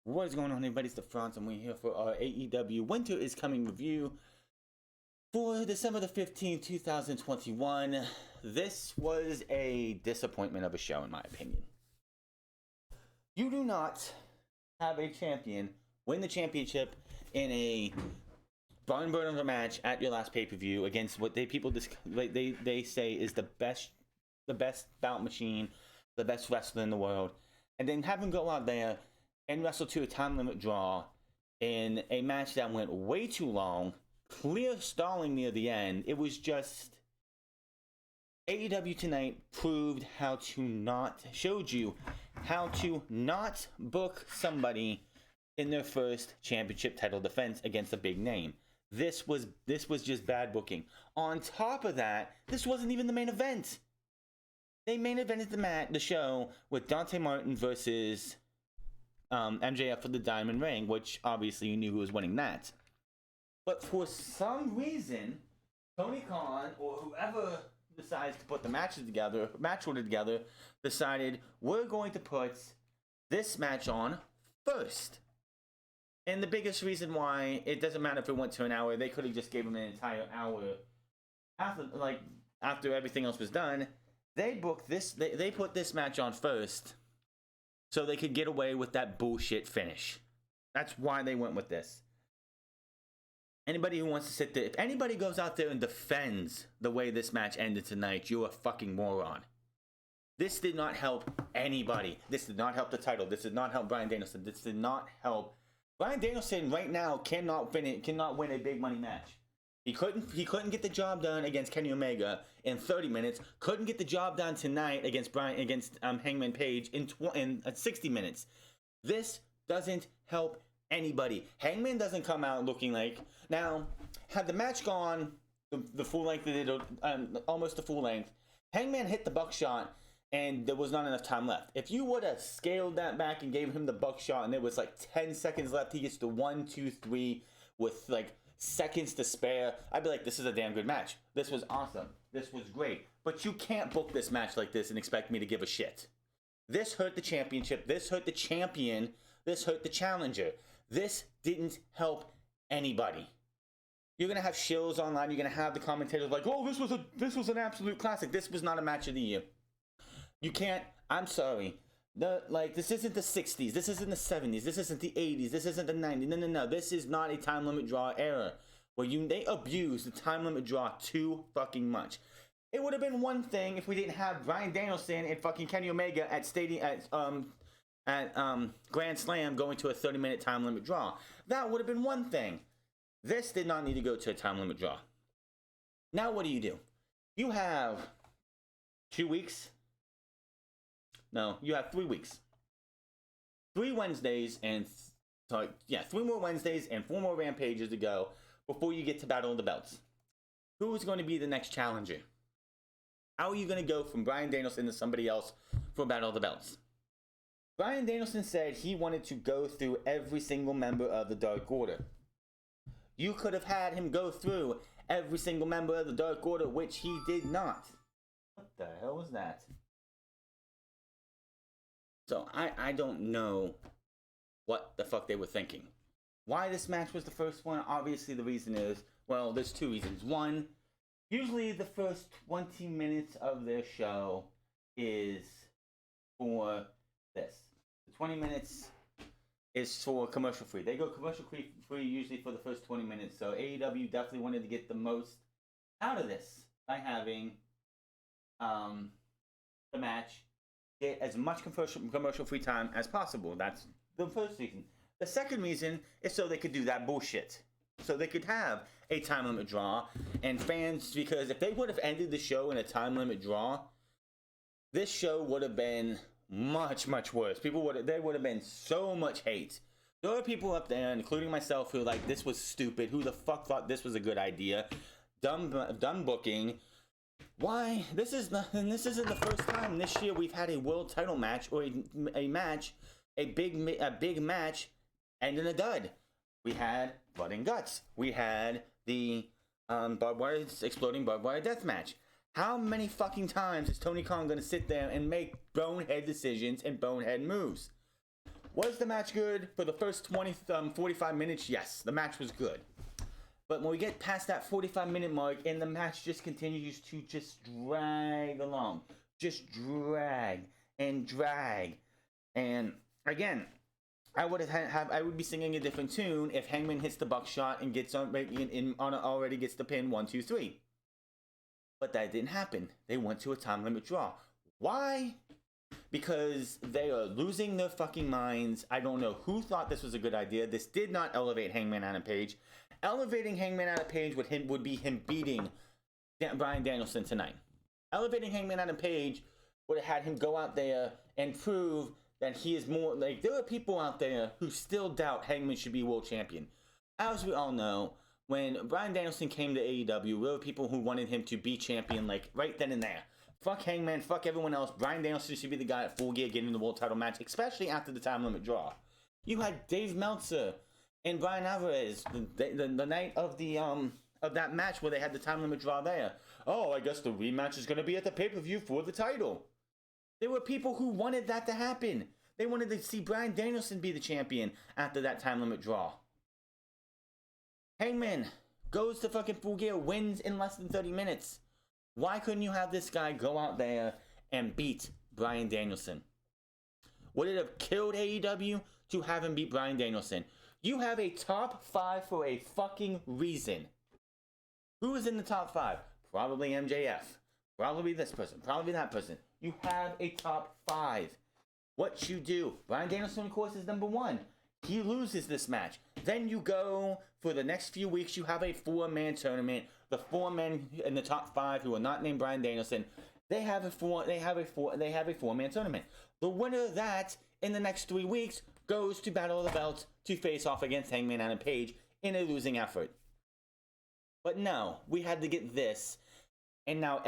What is going on, everybody? It's the Franz, and we're here for our AEW Winter is Coming review for December the 15th, 2021. This was a disappointment of a show, in my opinion. You do not have a champion win the championship in a barn burner match at your last pay-per-view against what they say is the best bout machine, the best wrestler in the world, and then have him go out there and wrestle to a time limit draw in a match that went way too long, clear stalling near the end. It was just AEW tonight showed you how to not book somebody in their first championship title defense against a big name. This was just bad booking. On top of that, this wasn't even the main event. They main evented the show with Dante Martin versus MJF for the Diamond Ring, which obviously you knew who was winning that. But for some reason, Tony Khan or whoever decides to put the match order together, decided we're going to put this match on first. And the biggest reason why it doesn't matter if it went to an hour, they could have just gave him an entire hour after everything else was done. They booked this. They put this match on first, so they could get away with that bullshit finish. That's why they went with this. Anybody who wants to sit there, if anybody goes out there and defends the way this match ended tonight, you're a fucking moron. This did not help anybody. This did not help the title. This did not help Bryan Danielson. This did not help. Bryan Danielson right now cannot win a big money match. He couldn't get the job done against Kenny Omega in 30 minutes. Couldn't get the job done tonight against Hangman Page in 60 minutes. This doesn't help anybody. Hangman doesn't come out looking like, now had the match gone the full length, almost the full length, Hangman hit the buckshot and there was not enough time left. If you would have scaled that back and gave him the buckshot and there was like 10 seconds left, he gets the 1, 2, 3 with like seconds to spare, I'd be like, this is a damn good match. This was awesome. This was great. But you can't book this match like this and expect me to give a shit. This hurt the championship. This hurt the champion. This hurt the challenger. This didn't help anybody. You're going to have shills online. You're going to have the commentators like, oh, this was an absolute classic. This was not a match of the year. You can't, I'm sorry. This isn't the 60s. This isn't the 70s. This isn't the 80s. This isn't the 90s. No. This is not a time limit draw era where they abuse the time limit draw too fucking much. It would have been one thing if we didn't have Bryan Danielson and fucking Kenny Omega at Grand Slam going to a 30-minute time limit draw. That would have been one thing. This did not need to go to a time limit draw. Now what do? You have 2 weeks. No, you have 3 weeks. 3 Wednesdays and 3 more Wednesdays and 4 more Rampages to go before you get to Battle of the Belts. Who is going to be the next challenger? How are you going to go from Bryan Danielson to somebody else for Battle of the Belts? Bryan Danielson said he wanted to go through every single member of the Dark Order. You could have had him go through every single member of the Dark Order, which he did not. What the hell was that? So I don't know what the fuck they were thinking. Why this match was the first one? Obviously the reason is, well, there's 2 reasons. One, usually the first 20 minutes of their show is for this. The 20 minutes is for commercial free. They go commercial free usually for the first 20 minutes. So AEW definitely wanted to get the most out of this by having the match get as much commercial free time as possible. That's the first reason. The second reason is so they could do that bullshit. So they could have a time limit draw and fans, because if they would have ended the show in a time limit draw, this show would have been much, much worse. There would have been so much hate. There are people up there, including myself, who like, this was stupid. Who the fuck thought this was a good idea? Dumb booking. Why? This isn't the first time this year we've had a world title match or a big match and in a dud. We had Blood and Guts. We had the exploding barbed wire death match. How many fucking times is Tony Khan going to sit there and make bonehead decisions and bonehead moves? Was the match good for the first 45 minutes? Yes, the match was good. But when we get past that 45-minute mark and the match just continues to just drag along, just drag and drag, and again, I would be singing a different tune if Hangman hits the buckshot and gets already gets the pin 1, 2, 3. But that didn't happen. They went to a time limit draw. Why? Because they are losing their fucking minds. I don't know who thought this was a good idea. This did not elevate Hangman Adam Page. Elevating Hangman Adam Page would be him beating Bryan Danielson tonight. Elevating Hangman Adam Page would have had him go out there and prove that he is more like, there are people out there who still doubt Hangman should be world champion. As we all know, when Bryan Danielson came to AEW, there were people who wanted him to be champion like right then and there. Fuck Hangman, fuck everyone else. Bryan Danielson should be the guy at Full Gear getting the world title match, especially after the time limit draw. You had Dave Meltzer and Brian Alvarez the night of that match where they had the time limit draw there. Oh, I guess the rematch is going to be at the pay-per-view for the title. There were people who wanted that to happen. They wanted to see Bryan Danielson be the champion after that time limit draw. Hangman goes to fucking Full Gear, wins in less than 30 minutes. Why couldn't you have this guy go out there and beat Bryan Danielson? Would it have killed AEW to have him beat Bryan Danielson? You have a top 5 for a fucking reason. Who is in the top 5? Probably MJF. Probably this person. Probably that person. You have a top 5. What you do? Bryan Danielson, of course, is number 1. He loses this match. Then you go for the next few weeks. You have a 4-man tournament. The 4 men in the top 5 who are not named Bryan Danielson, they have a 4-man tournament. The winner of that in the next 3 weeks goes to Battle of the Belts to face off against Hangman Adam Page in a losing effort. But no, we had to get this, and now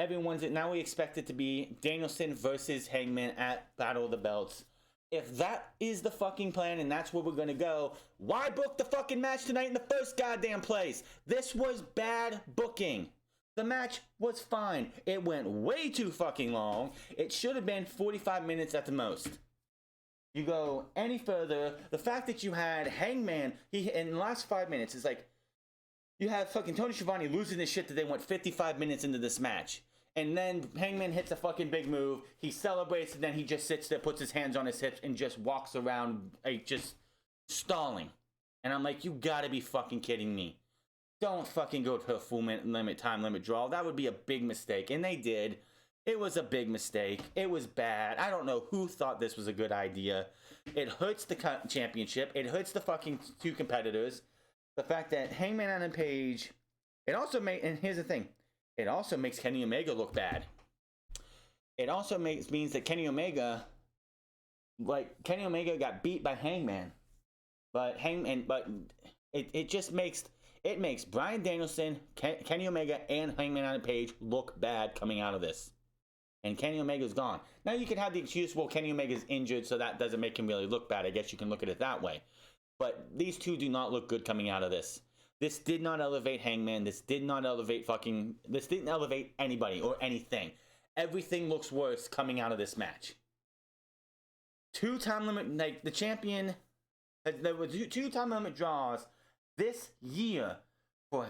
we expect it to be Danielson versus Hangman at Battle of the Belts. If that is the fucking plan and that's where we're gonna go, why book the fucking match tonight in the first goddamn place? This was bad booking. The match was fine. It went way too fucking long. It should have been 45 minutes at the most. You go any further, the fact that you had Hangman, in the last 5 minutes, is like, you have fucking Tony Schiavone losing this shit that they went 55 minutes into this match. And then Hangman hits a fucking big move. He celebrates, and then he just sits there, puts his hands on his hips, and just walks around, like, just stalling. And I'm like, you gotta be fucking kidding me. Don't fucking go to a full time limit draw. That would be a big mistake. And they did. It was a big mistake. It was bad. I don't know who thought this was a good idea. It hurts the championship. It hurts the fucking 2 competitors. The fact that Hangman Adam Page, and here's the thing, it also makes Kenny Omega look bad. It also means that Kenny Omega got beat by Hangman, but it makes Bryan Danielson, Kenny Omega, and Hangman Adam Page look bad coming out of this. And Kenny Omega's gone. Now you could have the excuse, well, Kenny Omega's injured, so that doesn't make him really look bad. I guess you can look at it that way. But these two do not look good coming out of this. This did not elevate Hangman. This didn't elevate anybody or anything. Everything looks worse coming out of this match. 2 time limit, like the champion, there were 2 time limit draws this year for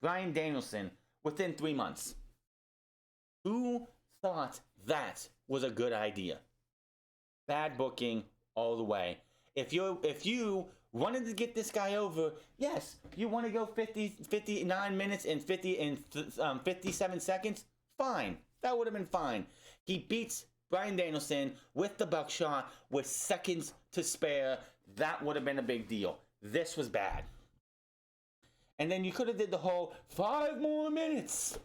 Bryan Danielson within 3 months. Who thought that was a good idea? Bad booking all the way. If you wanted to get this guy over, yes, you want to go 59 minutes and 57 seconds, fine. That would have been fine. He beats Bryan Danielson with the buckshot with seconds to spare. That would have been a big deal. This was bad. And then you could have did the whole 5 more minutes.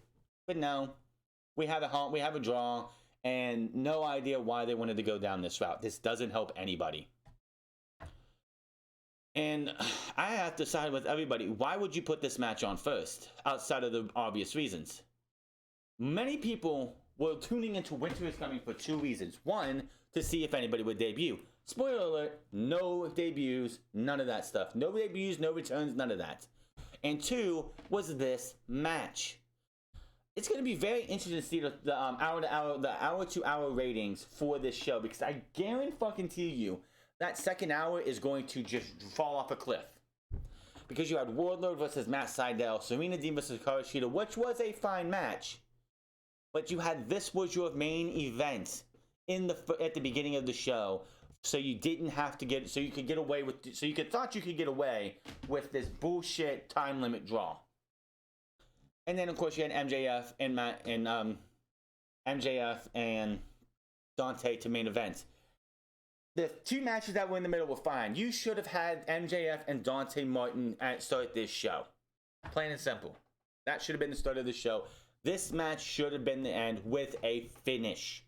But no, we have a draw, and no idea why they wanted to go down this route. This doesn't help anybody. And I have to side with everybody. Why would you put this match on first, outside of the obvious reasons? Many people were tuning into Winter is Coming for 2 reasons. 1, to see if anybody would debut. Spoiler alert, no debuts, none of that stuff. No debuts, no returns, none of that. And 2 was this match. it's going to be very interesting to see the hour to hour ratings for this show, because I guarantee you that second hour is going to just fall off a cliff. Because you had Wardlow versus Matt Sydal, Serena Deeb versus Hickory Shida, which was a fine match, but you had this was your main event at the beginning of the show, so you didn't have to get, so you could get away with, so you could thought you could get away with this bullshit time limit draw. And then of course you had MJF and Dante to main event. The two matches that were in the middle were fine. You should have had MJF and Dante Martin start this show. Plain and simple. That should have been the start of the show. This match should have been the end with a finish.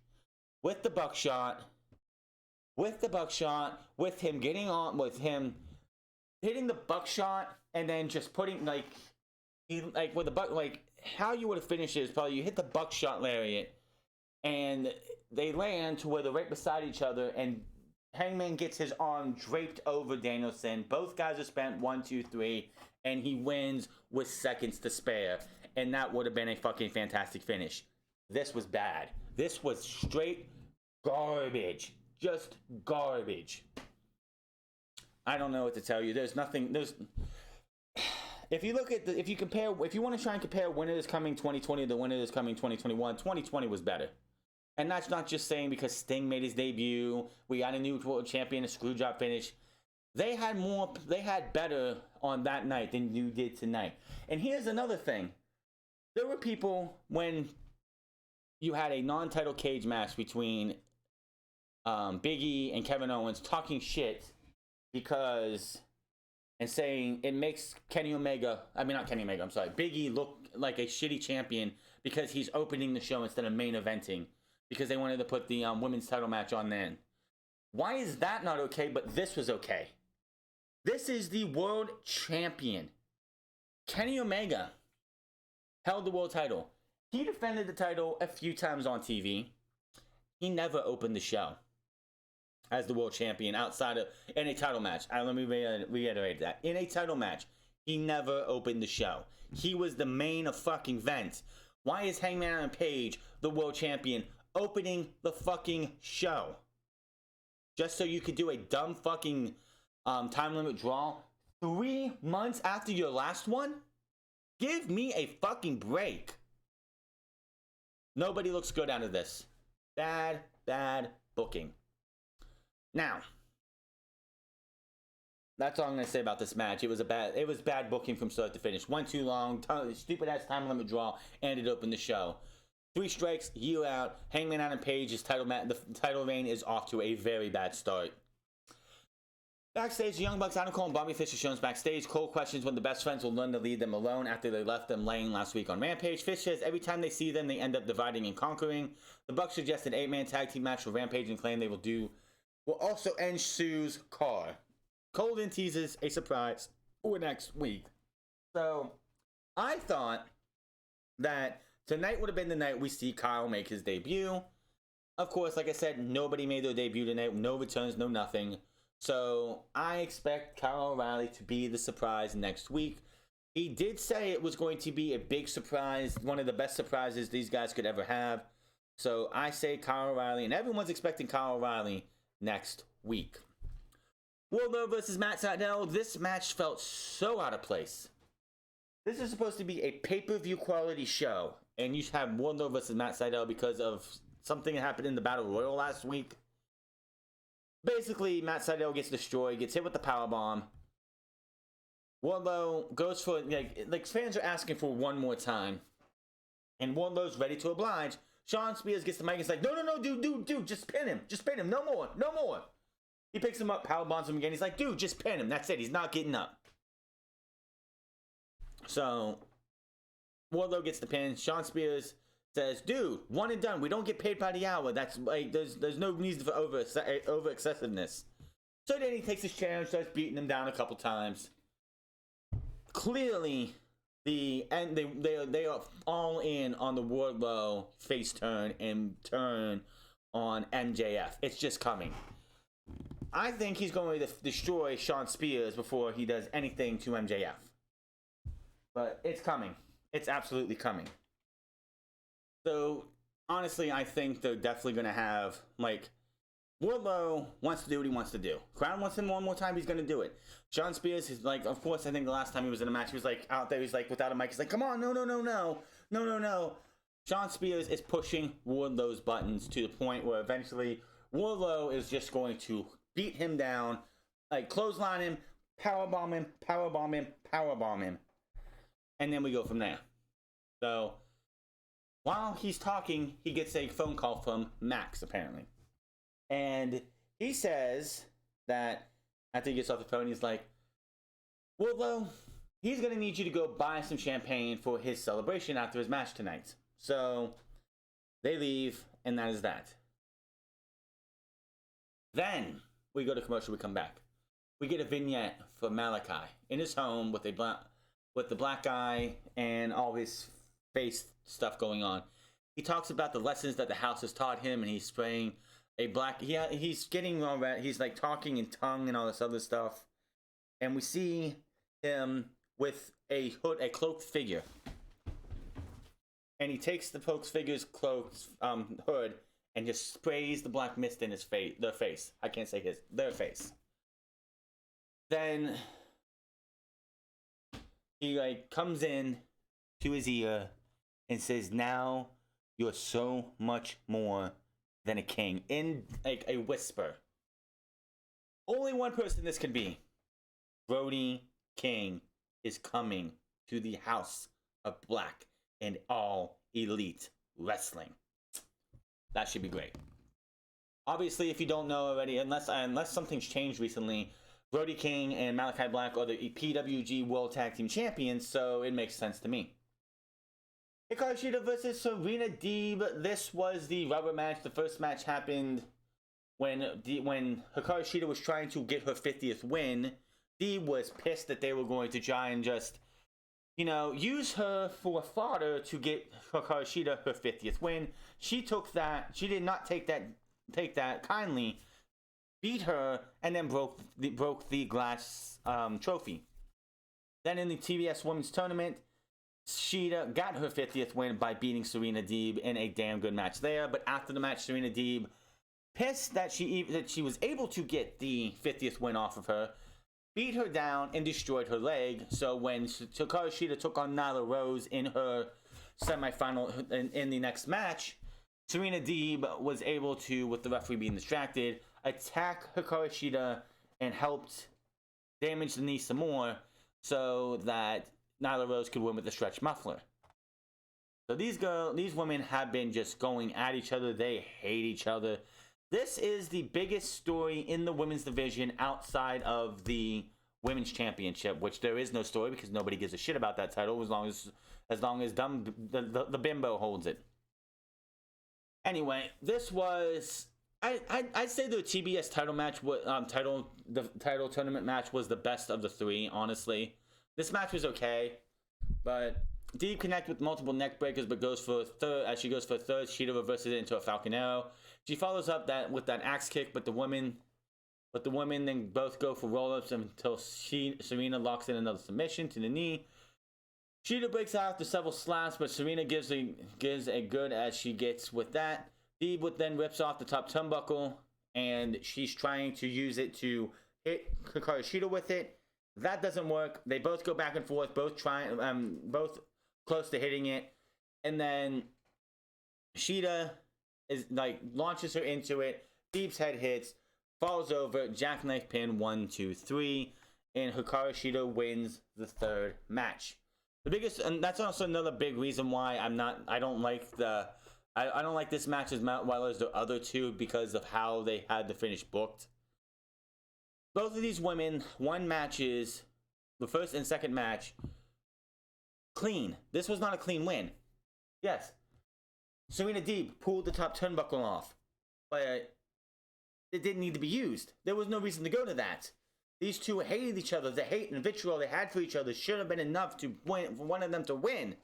With the buckshot. With him getting on, with him hitting the buckshot and then just putting, with the buck, how you would have finished it is probably you hit the buckshot lariat and they land to where they're right beside each other, and Hangman gets his arm draped over Danielson. Both guys are spent 1, 2, 3, and he wins with seconds to spare. And that would have been a fucking fantastic finish. This was bad. This was straight garbage. Just garbage. I don't know what to tell you. There's nothing. If you look at if you want to try and compare when it is coming 2020 to when it is coming 2021, 2020 was better. And that's not just saying because Sting made his debut, we got a new world champion, a screw job finish. They had better on that night than you did tonight. And here's another thing. There were people, when you had a non-title cage match between Big E and Kevin Owens, talking shit and saying it makes Big E look like a shitty champion because he's opening the show instead of main eventing, because they wanted to put the women's title match on then. Why is that not okay, but this was okay? This is the world champion. Kenny Omega held the world title. He defended the title a few times on TV. He never opened the show as the world champion outside of in a title match. Let me reiterate that. In a title match, he never opened the show. He was the main of fucking event. Why is Hangman Adam Page the world champion opening the fucking show? Just so you could do a dumb fucking time limit draw 3 months after your last one? Give me a fucking break. Nobody looks good out of this. Bad booking. Now, that's all I'm going to say about this match. It was bad booking from start to finish. Went too long. Stupid ass time limit draw ended up in the show. 3 strikes, you out. Hangman Adam Page's the title reign is off to a very bad start. Backstage, the Young Bucks, Adam Cole and Bobby Fish are shown backstage. Cole questions when the best friends will learn to leave them alone after they left them laying last week on Rampage. Fish says every time they see them, they end up dividing and conquering. The Bucks suggest an 8-man tag team match for Rampage and claim they will also end Sue's car. Cole then teases a surprise for next week. So, I thought that tonight would have been the night we see Kyle make his debut. Of course, like I said, nobody made their debut tonight. No returns, no nothing. So, I expect Kyle O'Reilly to be the surprise next week. He did say it was going to be a big surprise, one of the best surprises these guys could ever have. So, I say Kyle O'Reilly, and everyone's expecting Kyle O'Reilly next week. Wardlow versus Matt Sydal. This match felt so out of place. This is supposed to be a pay-per-view quality show, and you have Wardlow versus Matt Sydal because of something that happened in the Battle Royal last week. Basically, Matt Sydal gets destroyed, gets hit with the powerbomb. Wardlow goes for, fans are asking for one more time. And Wardlow's ready to oblige. Shawn Spears gets the mic and is like, no, dude, just pin him, no more. He picks him up, powerbombs him again. He's like, dude, just pin him, that's it, he's not getting up. So, Wardlow gets the pin. Shawn Spears says, dude, one and done. We don't get paid by the hour. That's like, there's no need for over excessiveness. So then he takes his chair and starts beating him down a couple times. Clearly, they are all in on the Wardlow face turn and turn on MJF. It's just coming. I think he's going to destroy Shawn Spears before he does anything to MJF. But it's coming. It's absolutely coming. So honestly, I think they're definitely gonna have like Wardlow wants to do what he wants to do. Crown wants him one more time, he's gonna do it. Sean Spears is like, of course, I think the last time he was in a match, he was like out there, he's like without a mic, he's like, come on, no. Sean Spears is pushing Wardlow's buttons to the point where eventually Wardlow is just going to beat him down, like clothesline him, powerbomb him, and then we go from there. So while he's talking, he gets a phone call from Max, apparently. And he says that after he gets off the phone, he's like, Wardlow, he's going to need you to go buy some champagne for his celebration after his match tonight. So they leave, and that is that. Then we go to commercial, we come back. We get a vignette for Malachi in his home with the black guy and all his face stuff going on. He talks about the lessons that the house has taught him, and he's spraying a black. He's getting all that. He's like talking in tongue and all this other stuff, and we see him with a cloaked figure, and he takes the cloaked figure's hood and just sprays the black mist in their face. I can't say their face. Then he like comes in to his ear and says, "Now you're so much more than a king," in like a whisper. Only one person this could be. Brody King is coming to the House of Black and All Elite Wrestling. That should be great. Obviously, if you don't know already, unless something's changed recently, Brody King and Malachi Black are the PWG World Tag Team Champions, so it makes sense to me. Hickory Shida versus Serena Deeb. This was the rubber match. The first match happened when Hickory Shida was trying to get her 50th win. Deeb was pissed that they were going to try and just, use her for fodder to get Hickory Shida her 50th win. She took that. She did not take that kindly. Beat her and then broke the glass trophy. Then in the TBS Women's Tournament, Shida got her 50th win by beating Serena Deeb in a damn good match there. But after the match, Serena Deeb, pissed that she was able to get the 50th win off of her, beat her down and destroyed her leg. So when Hikaru Shida took on Nyla Rose in her semifinal in the next match, Serena Deeb was able to, with the referee being distracted, attack Hikaru Shida and helped damage the knee some more so that Nyla Rose could win with the stretch muffler. So these women have been just going at each other. They hate each other. This is the biggest story in the women's division outside of the women's championship, which there is no story because nobody gives a shit about that title as long as the bimbo holds it. Anyway, this was I'd say the TBS title match, the title tournament match was the best of the three. Honestly, this match was okay, but Deeb connected with multiple neck breakers, but goes for a third. As she goes for a third, Shida reverses it into a Falcon Arrow. She follows up with that axe kick, but the women then both go for roll-ups until Serena locks in another submission to the knee. Shida breaks out after several slaps, but Serena gives a good as she gets with that. Deeb then rips off the top turnbuckle, and she's trying to use it to hit Hikaru Shida with it. That doesn't work. They both go back and forth, both close to hitting it, and then Shida launches her into it. Deeb's head hits, falls over, jackknife pin 1, 2, 3, and Hikaru Shida wins the third match. The biggest, and that's also another big reason why I don't like this match as well as the other two, because of how they had the finish booked. Both of these women won matches, the first and second match, clean. This was not a clean win. Yes, Serena Deeb pulled the top turnbuckle off, but it didn't need to be used. There was no reason to go to that. These two hated each other. The hate and vitriol they had for each other should have been enough to win, for one of them to win.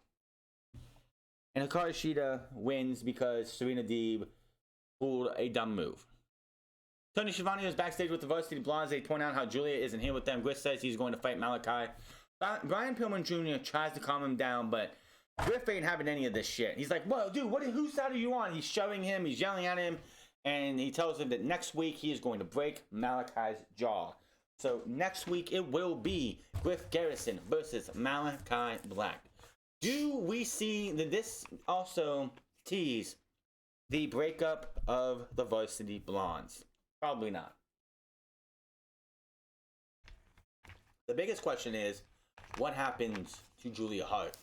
And Hikaru Shida wins because Serena Deeb pulled a dumb move. Tony Schiavone is backstage with the Varsity Blondes. They point out how Julia isn't here with them. Gris says he's going to fight Malachi. Brian Pillman Jr. tries to calm him down, but Griff ain't having any of this shit. He's like, "Whoa, dude, whose side are you on?" He's shoving him, he's yelling at him, and he tells him that next week he is going to break Malachi's jaw. So next week it will be Griff Garrison versus Malachi Black. Do we see that this also tease the breakup of the Varsity Blondes? Probably not. The biggest question is, what happens to Julia Hart?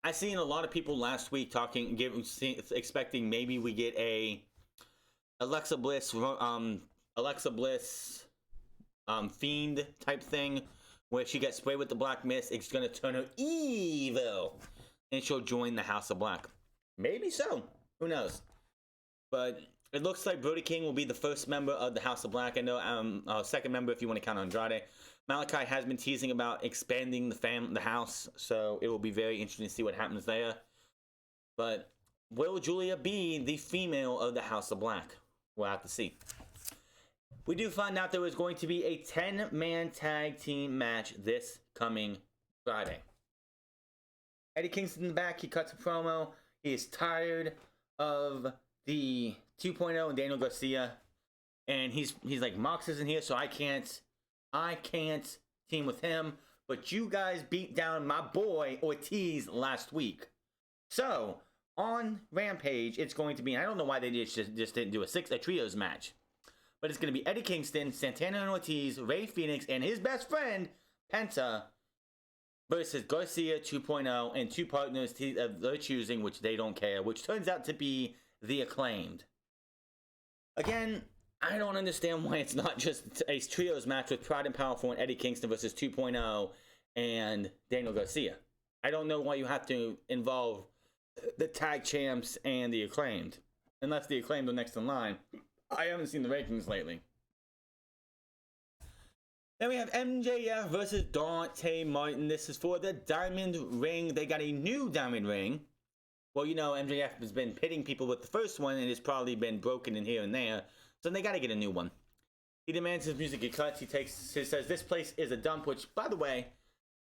I seen a lot of people last week expecting maybe we get a Alexa Bliss fiend type thing where she gets sprayed with the black mist. It's gonna turn her evil, and she'll join the House of Black. Maybe so. Who knows? But it looks like Brody King will be the first member of the House of Black. I know second member if you want to count Andrade. Malachi has been teasing about expanding the house, so it will be very interesting to see what happens there. But will Julia be the female of the House of Black? We'll have to see. We do find out there is going to be a 10-man tag team match this coming Friday. Eddie Kingston in the back, he cuts a promo. He is tired of the 2.0 and Daniel Garcia. And he's like, Mox isn't here, so I can't team with him. But you guys beat down my boy Ortiz last week. So, on Rampage, it's going to be, I don't know why they just didn't do a trios match. But it's going to be Eddie Kingston, Santana and Ortiz, Rey Fenix, and his best friend, Penta, versus Garcia 2.0 and two partners they're choosing, which they don't care, which turns out to be the Acclaimed. Again, I don't understand why it's not just a trios match with Pride and Powerful and Eddie Kingston versus 2.0 and Daniel Garcia. I don't know why you have to involve the tag champs and the Acclaimed. Unless the Acclaimed are next in line. I haven't seen the rankings lately. Then we have MJF versus Dante Martin. This is for the Diamond Ring. They got a new Diamond Ring. Well, you know, MJF has been pitting people with the first one and it's probably been broken in here and there. So they got to get a new one. He demands his music get cut. He says this place is a dump, which, by the way,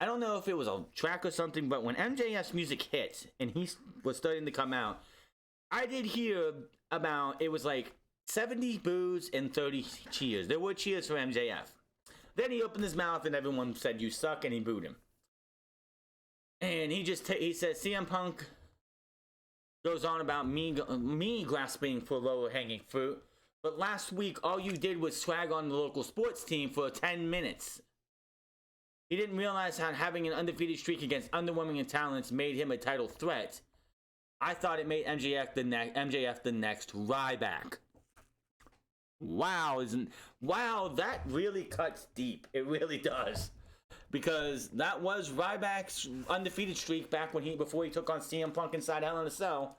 I don't know if it was a track or something, but when MJF's music hit and he was starting to come out, I did hear about, it was like 70 boos and 30 cheers. There were cheers for MJF. Then he opened his mouth and everyone said, "You suck," and he booed him. And he says CM Punk goes on about me grasping for lower hanging fruit. But last week, all you did was swag on the local sports team for 10 minutes. He didn't realize how having an undefeated streak against underwhelming talents made him a title threat. I thought it made MJF the next Ryback. Wow, that really cuts deep. It really does. Because that was Ryback's undefeated streak back before he took on CM Punk inside Hell in a Cell.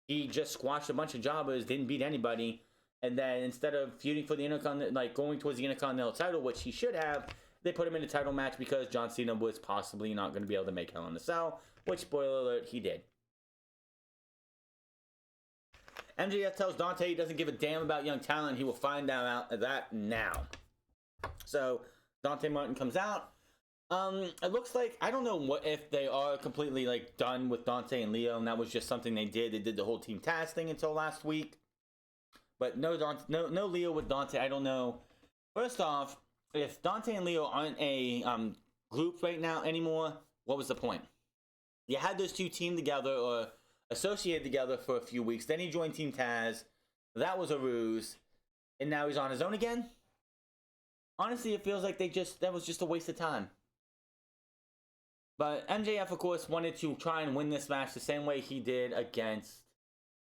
He just squashed a bunch of jobbers, didn't beat anybody, and then instead of feuding for the going towards the Intercontinental title, which he should have, they put him in a title match because John Cena was possibly not going to be able to make Hell in a Cell, which, spoiler alert, he did. MJF tells Dante he doesn't give a damn about young talent. He will find out that now. So, Dante Martin comes out. It looks like, I don't know if they are completely done with Dante and Leo, and that was just something they did. They did the whole team task thing until last week. But no Leo with Dante. I don't know. First off, if Dante and Leo aren't a group right now anymore, what was the point? You had those two teamed together or associated together for a few weeks. Then he joined Team Taz. That was a ruse. And now he's on his own again? Honestly, it feels like that was just a waste of time. But MJF, of course, wanted to try and win this match the same way he did against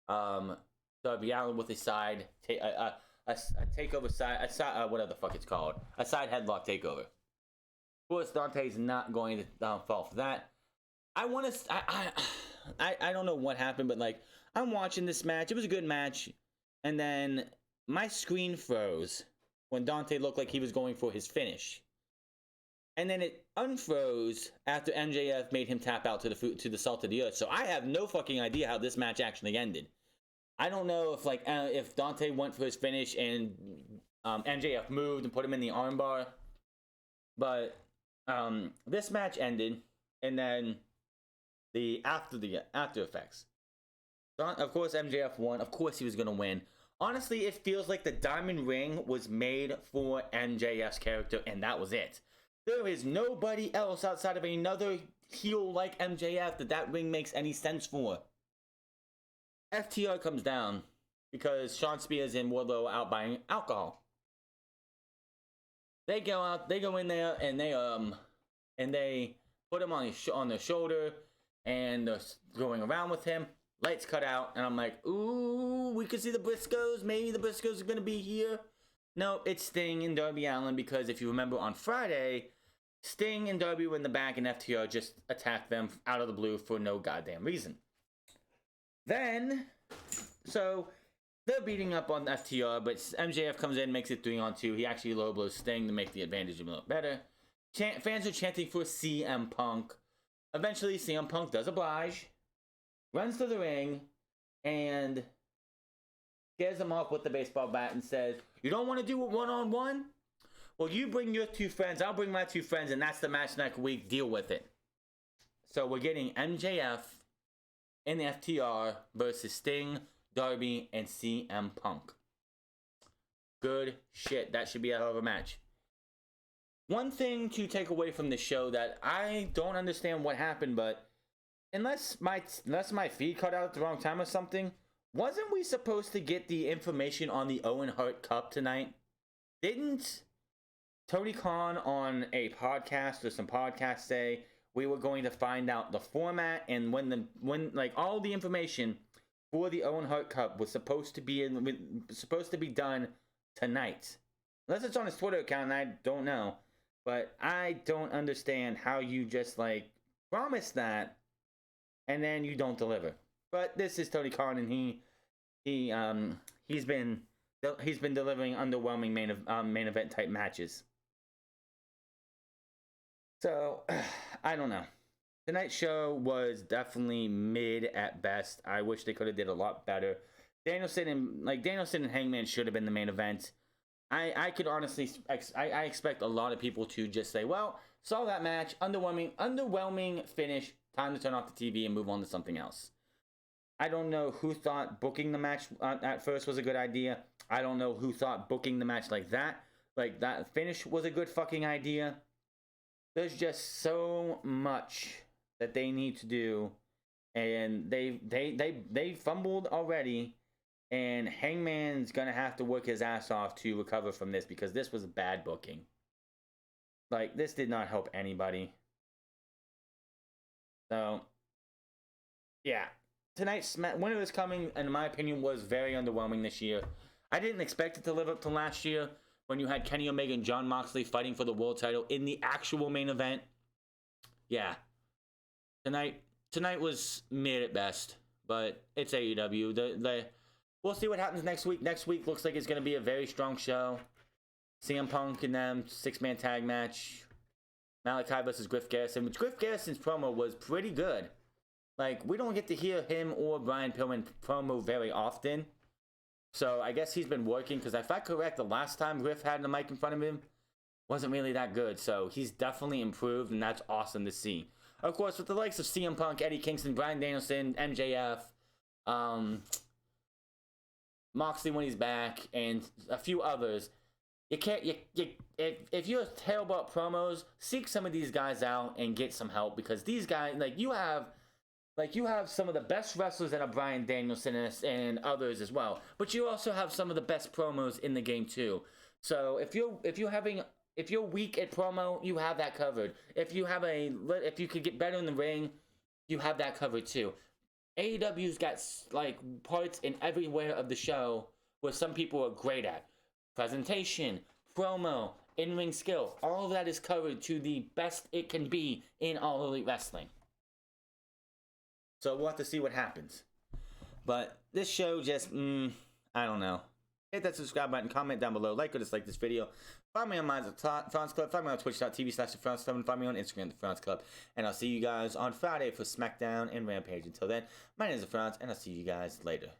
Darby Allin with a side takeover side, whatever the fuck it's called, a side headlock takeover. Of course, Dante's not going to fall for that. I don't know what happened, but I'm watching this match. It was a good match, and then my screen froze when Dante looked like he was going for his finish. And then it unfroze after MJF made him tap out to the salt of the earth. So I have no fucking idea how this match actually ended. I don't know if Dante went for his finish and MJF moved and put him in the armbar. But this match ended, and then the after effects. So, of course, MJF won. Of course, he was gonna win. Honestly, it feels like the diamond ring was made for MJF's character, and that was it. There is nobody else outside of another heel like MJF that ring makes any sense for. FTR comes down because Sean Spears and Wardlow out buying alcohol. They go in there, and they put him on their shoulder, and they're going around with him. Lights cut out, and I'm like, ooh, we could see the Briscoes. Maybe the Briscoes are gonna be here. No, it's Sting and Darby Allin, because if you remember on Friday, Sting and Darby were in the back, and FTR just attacked them out of the blue for no goddamn reason. Then, so they're beating up on FTR, but MJF comes in, makes it 3-on-2. He actually low blows Sting to make the advantage a little better. Fans are chanting for CM Punk. Eventually, CM Punk does oblige, runs to the ring, and scares them off with the baseball bat and says, "You don't want to do it one-on-one? Well, you bring your 2 friends, I'll bring my 2 friends, and that's the match next week. Deal with it." So we're getting MJF and FTR versus Sting, Darby, and CM Punk. Good shit. That should be a hell of a match. One thing to take away from the show that I don't understand what happened, but unless my feed cut out at the wrong time or something, wasn't we supposed to get the information on the Owen Hart Cup tonight? Didn't Tony Khan on a podcast or some podcasts say we were going to find out the format and when like all the information for the Owen Hart Cup was supposed to be done tonight? Unless it's on his Twitter account, and I don't know, but I don't understand how you just like promise that and then you don't deliver. But this is Tony Khan, and he's been delivering underwhelming main event type matches. So I don't know. Tonight's show was definitely mid at best. I wish they could have did a lot better. Danielson and Hangman should have been the main event. I could honestly I expect a lot of people to just say, well, saw that match, underwhelming finish, time to turn off the TV and move on to something else. I don't know who thought booking the match at first was a good idea. I don't know who thought booking the match like that finish was a good fucking idea. There's just so much that they need to do, and they fumbled already, and Hangman's gonna have to work his ass off to recover from this, because this was bad booking. Like, this did not help anybody. So yeah, tonight's winner is coming, in my opinion, was very underwhelming this year. I didn't expect it to live up to last year when you had Kenny Omega and Jon Moxley fighting for the world title in the actual main event. Yeah, tonight was mid at best, but it's AEW. We'll see what happens next week. Next week looks like it's going to be a very strong show. CM Punk and them 6-man tag match. Malachi versus Griff Garrison, which Griff Garrison's promo was pretty good. Like, we don't get to hear him or Brian Pillman promo very often. So I guess he's been working, because if I'm correct, the last time Griff had the mic in front of him wasn't really that good. So he's definitely improved, and that's awesome to see. Of course, with the likes of CM Punk, Eddie Kingston, Bryan Danielson, MJF, Moxley when he's back, and a few others, if you're terrible at promos, seek some of these guys out and get some help, because these guys, you have some of the best wrestlers that are Bryan Danielson and others as well, but you also have some of the best promos in the game too. So if you're weak at promo, you have that covered. If you could get better in the ring, you have that covered too. AEW's got parts in everywhere of the show where some people are great at. Presentation, promo, in-ring skill, all of that is covered to the best it can be in All Elite Wrestling. So we'll have to see what happens. But this show just, I don't know. Hit that subscribe button, comment down below, like or dislike this video. Find me on Minds of France Club, find me on twitch.tv/TheFrance Club, and find me on Instagram, The France Club. And I'll see you guys on Friday for SmackDown and Rampage. Until then, my name is The France, and I'll see you guys later.